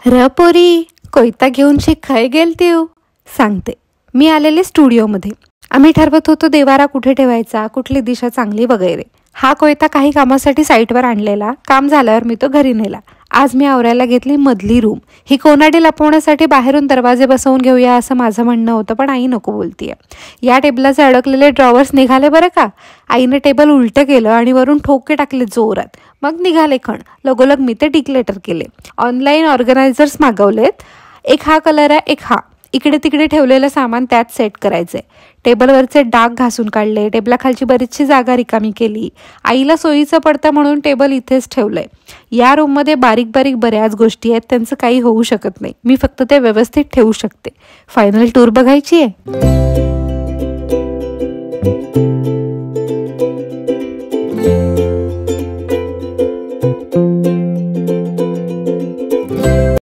र पोरी, कोयता घेऊन शिकाय गेलते हो. सांगते. मी आलेले स्टुडिओमध्ये. आम्ही ठरवत होतो देवारा कुठे ठेवायचा, कुठली दिशा चांगली वगैरे. हा कोयता काही कामासाठी साईटवर आणलेला. काम झाल्यावर मी तो घरी नेला. आज मी आवरायला घेतली मधली रूम. ही कोनाडी लपवण्यासाठी बाहेरून दरवाजे बसवून घेऊया असं माझं म्हणणं होतं, पण आई नको बोलतीये. या टेबलाचे अडकलेले ड्रॉवर्स निघाले बरं का. आईने टेबल उलटं केलं आणि वरून ठोके टाकले जोरात. मग निघाले खण. लगोलग मी ते डिक्लेटर केले. ऑनलाईन ऑर्गनायझर्स मागवलेत. एक हा कलर आहे, एक हा. इकडे तिकडे ठेवलेलं सामान त्यात सेट करायचंय. टेबलवरचे डाग घासून काढले. टेबलाखालची बरीचशी जागा रिकामी केली. आईला सोयीचं पडतं म्हणून टेबल इथेच ठेवलंय. या रूममध्ये बारीक बारीक बऱ्याच गोष्टी आहेत, त्यांचं काही होऊ शकत नाही. मी फक्त ते व्यवस्थित ठेवू शकते. फायनल टूर बघायची आहे.